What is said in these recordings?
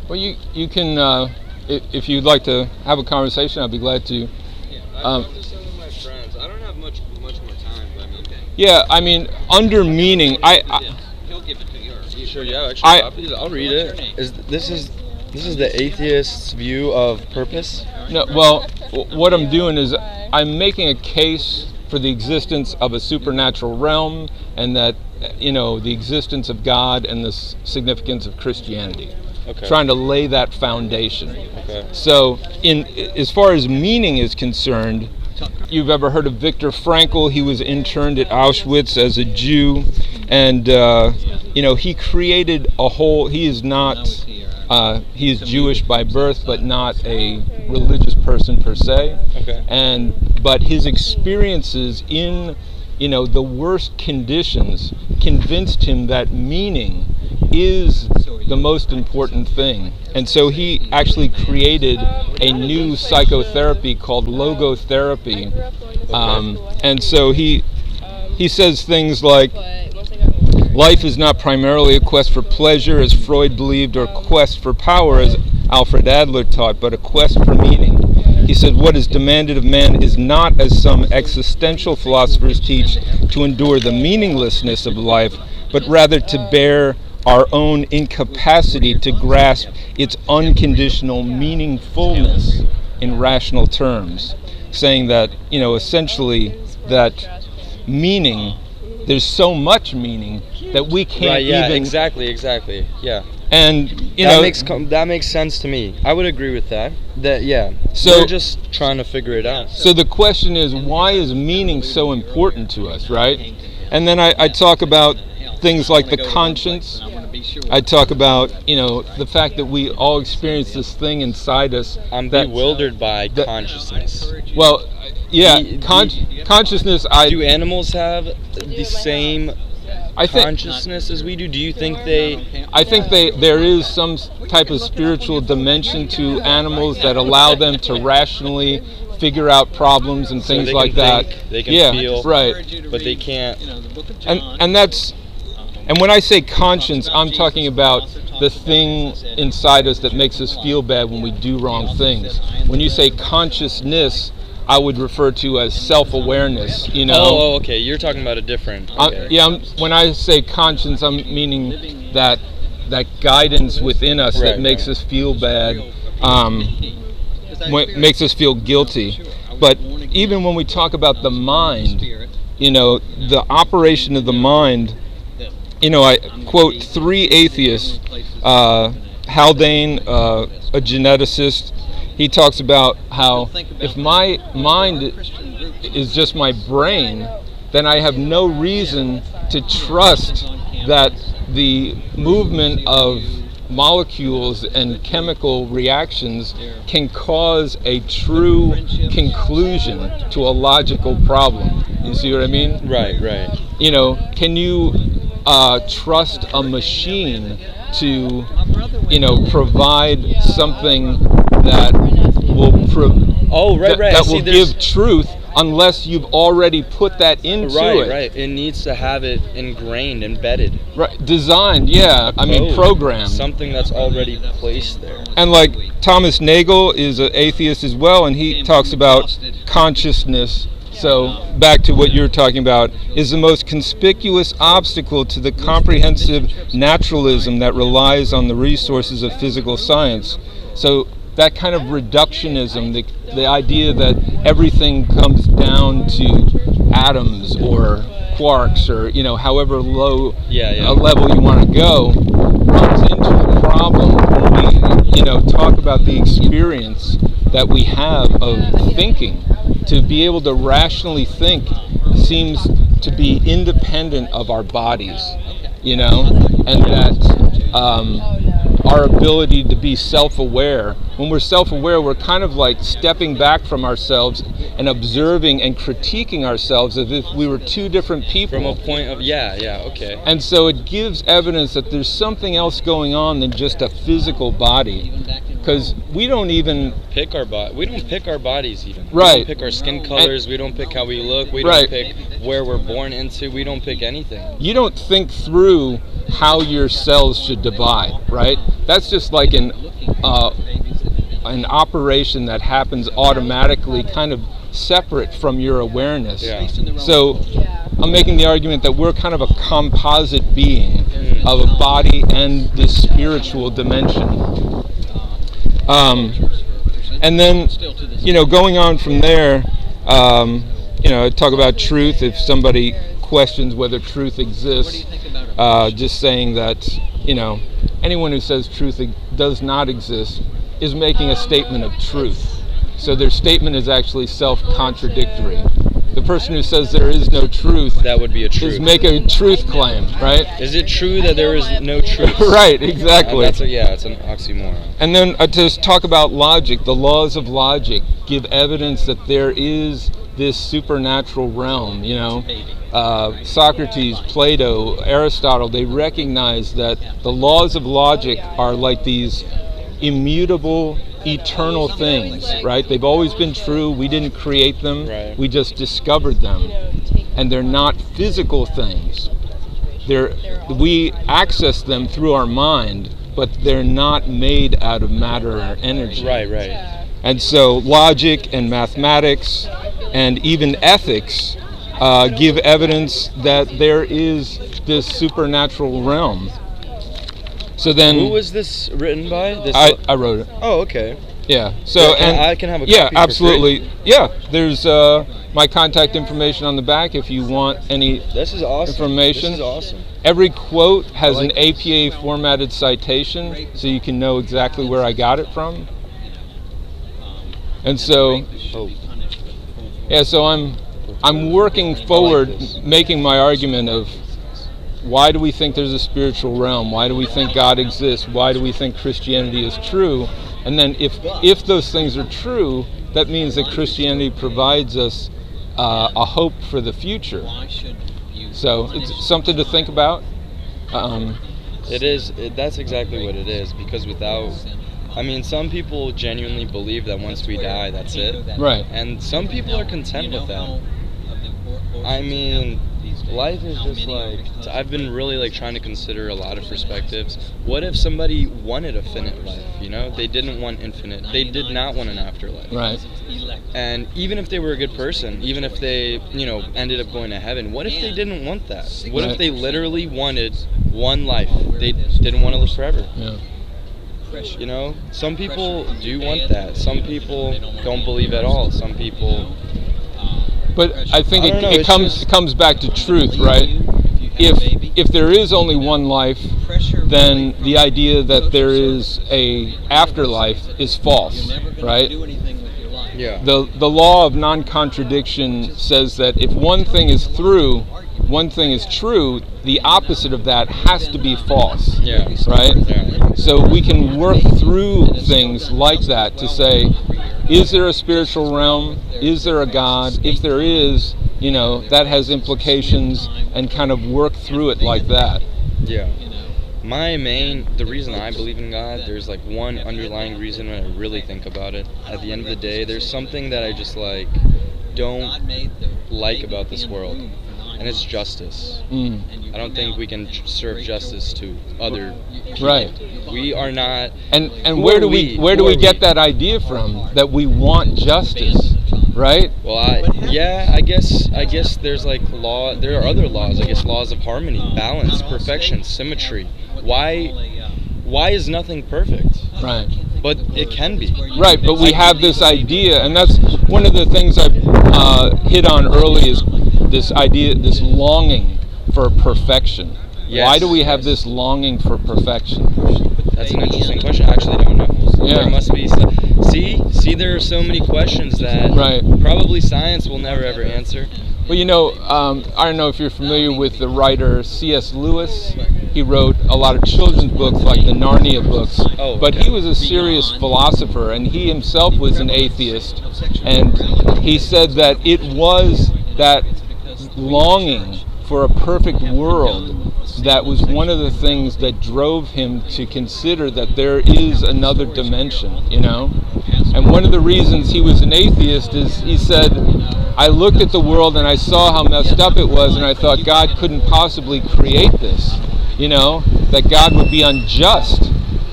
Well, you can if you'd like to have a conversation, I'd be glad to. I'm just some of my friends. I don't have much more time, but I mean, Yeah, I mean, under meaning, he'll give it to you. You sure? Yeah, I I'll read it. This is the atheist's view of purpose? no. Well, what I'm doing is I'm making a case for the existence of a supernatural realm, and that the existence of God and the significance of Christianity. Okay. Trying to lay that foundation. Okay. So, as far as meaning is concerned, you've ever heard of Viktor Frankl? He was interned at Auschwitz as a Jew, and he created a whole. He is not. He is Jewish by birth, but not a religious person per se. Okay. But his experiences in the worst conditions convinced him that meaning is the most important thing. And so he actually created a new psychotherapy called logotherapy. And so he says things like, life is not primarily a quest for pleasure, as Freud believed, or quest for power, as Alfred Adler taught, but a quest for meaning. He said, what is demanded of man is not, as some existential philosophers teach, to endure the meaninglessness of life, but rather to bear our own incapacity to grasp its unconditional meaningfulness in rational terms, saying that, essentially that meaning, there's so much meaning that we can't even... Exactly, yeah. And, that makes sense to me. I would agree with that. So we're just trying to figure it out. So the question is, why is meaning so important to us, right? And then I talk about things like the conscience. I talk about, the fact that we all experience this thing inside us. I'm bewildered by consciousness. Well, yeah, consciousness. Do animals have the same consciousness as we do? Do you think they... I think there is some type of spiritual dimension to animals that allow them to rationally figure out problems and things like that. They can feel, right, but they can't. And when I say conscience, I'm talking about the thing inside us that makes us feel bad when we do wrong things. When you say consciousness, I would refer to as self-awareness, Oh, okay. You're talking about a different... Okay. When I say conscience, I'm meaning that guidance within us that makes us feel bad, makes us feel guilty. But even when we talk about the mind, the operation of the mind... I quote 3 atheists, Haldane, a geneticist. He talks about how if my mind is just my brain, then I have no reason to trust that the movement of molecules and chemical reactions can cause a true conclusion to a logical problem. You see what I mean? Right. Can you trust a machine to, provide something that will that will give truth, unless you've already put that into it. Right. It needs to have it ingrained, embedded. Right. Designed, programmed. Something that's already placed there. And like Thomas Nagel is an atheist as well, and he talks about consciousness. So back to what you're talking about, is the most conspicuous obstacle to the comprehensive naturalism that relies on the resources of physical science. So that kind of reductionism, the idea that everything comes down to atoms or quarks or however low a level you want to go, runs into a problem when we talk about the experience that we have of thinking. To be able to rationally think seems to be independent of our bodies, and that our ability to be self-aware. When we're self-aware, we're kind of like stepping back from ourselves and observing and critiquing ourselves as if we were two different people. From a point of, okay. And so it gives evidence that there's something else going on than just a physical body. Because we don't even pick our body. We don't pick our bodies even. Right. We don't pick our skin colors. We don't pick how we look. We don't pick where we're born into. We don't pick anything. You don't think through how your cells should divide, right? that's just like an operation that happens automatically, kind of separate from your awareness. Yeah. So I'm making the argument that we're kind of a composite being of a body and this spiritual dimension. And then, going on from there, talk about truth. If somebody questions whether truth exists, just saying that, anyone who says truth does not exist is making a statement of truth. So their statement is actually self-contradictory. The person who says there is no truth, that would be a truth, is make a truth claim, right? Is it true that there is no truth? Right, exactly. It's an oxymoron. And then to talk about logic, the laws of logic give evidence that there is this supernatural realm. Socrates, Plato, Aristotle, they recognize that the laws of logic are like these immutable, eternal things, right? They've always been true. We didn't create them. Right. We just discovered them. And they're not physical things. We access them through our mind, but they're not made out of matter or energy. Right. And so logic and mathematics and even ethics give evidence that there is this supernatural realm. So then, who was this written by? I wrote it. Oh, okay. Yeah. So I can have a copy. Yeah, absolutely. Yeah. There's my contact information on the back if you want any This is awesome. information. This is awesome. Every quote has an APA formatted citation, so you can know exactly where I got it from. And so, so I'm working forward, making my argument of why do we think there's a spiritual realm? Why do we think God exists? Why do we think Christianity is true? And then if those things are true, that means that Christianity provides us a hope for the future. So it's something to think about. It is. That's exactly what it is. Because some people genuinely believe that once we die, that's it. Right. And some people are content with that. Life is just I've been really trying to consider a lot of perspectives. What if somebody wanted a finite life? They didn't want infinite. They did not want an afterlife. Right. And even if they were a good person, even if they, ended up going to heaven, what if they didn't want that? What if they literally wanted one life? They didn't want to live forever. Yeah. Some people do want that. Some people don't believe at all. Some people. But I think it comes back to truth, right? If there is only one life, then the idea that there is a afterlife is false, right? Yeah. The law of non-contradiction says that if one thing is true, the opposite of that has to be false. Yeah. Right? Yeah. So we can work through things like that to say, is there a spiritual realm? Is there a God? If there is, that has implications, and kind of work through it like that. Yeah. The reason I believe in God, there's one underlying reason when I really think about it. At the end of the day, there's something that I just don't like about this world, and it's justice. I don't think we can serve justice to other people. Right. We are not. And where do we get that idea from that we want justice? Right? Well, I guess there's law. There are other laws. I guess laws of harmony, balance, perfection, symmetry. Why is nothing perfect? Right. But it can be. Right, but we have this idea, and that's one of the things I hit on early, is this idea, this longing for perfection. Yes, why do we have this longing for perfection? That's an interesting question. I actually don't know. Yeah. There must be some. See, there are so many questions that probably science will never ever answer. Well, I don't know if you're familiar with the writer C.S. Lewis. He wrote a lot of children's books like the Narnia books. Oh, but he was a serious philosopher, and he himself was an atheist. And he said that it was that longing for a perfect world that was one of the things that drove him to consider that there is another dimension, And one of the reasons he was an atheist is he said, I looked at the world and I saw how messed up it was, and I thought God couldn't possibly create this, that God would be unjust.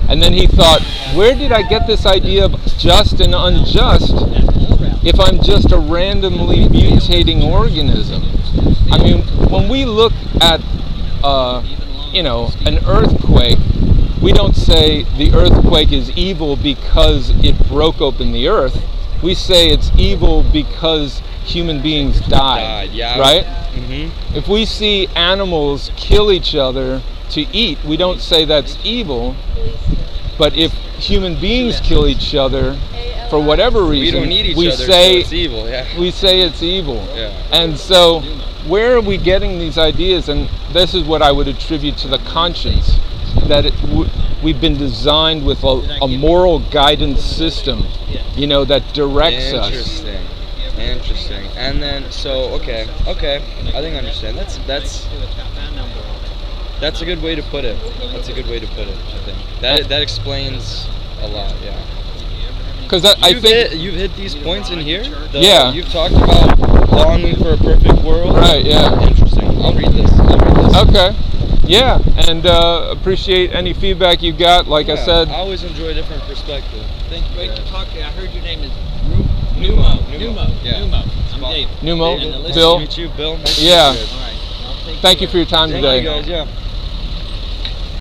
And then he thought, where did I get this idea of just and unjust if I'm just a randomly mutating organism? I mean, when we look at, an earthquake, we don't say the earthquake is evil because it broke open the earth. We say it's evil because human beings died, yeah. right? Mm-hmm. If we see animals kill each other to eat, we don't say that's evil. But if human beings kill each other for whatever reason, we don't need each we other, say so it's evil. Yeah. we say it's evil. Yeah. And so, where are we getting these ideas? And this is what I would attribute to the conscience, that we've been designed with a moral guidance system, that directs us. Interesting. And then, so okay, I think I understand. That's a good way to put it. I think that explains a lot. Yeah. Because I think you've hit these points in here. Yeah. You've talked about longing for a perfect world. Right. Yeah. Interesting. I'll read this. Okay. Yeah, and appreciate any feedback you got. Like I said, I always enjoy a different perspective. Thank you. Great to talk to you. I heard your name is Numo. Yeah. Numo. I'm Dave. Numo, And Bill. Nice to meet you, Bill. Nice Yeah. to meet you guys. All right. I'll take Thank you care. for your time Thank today. you guys. Yeah.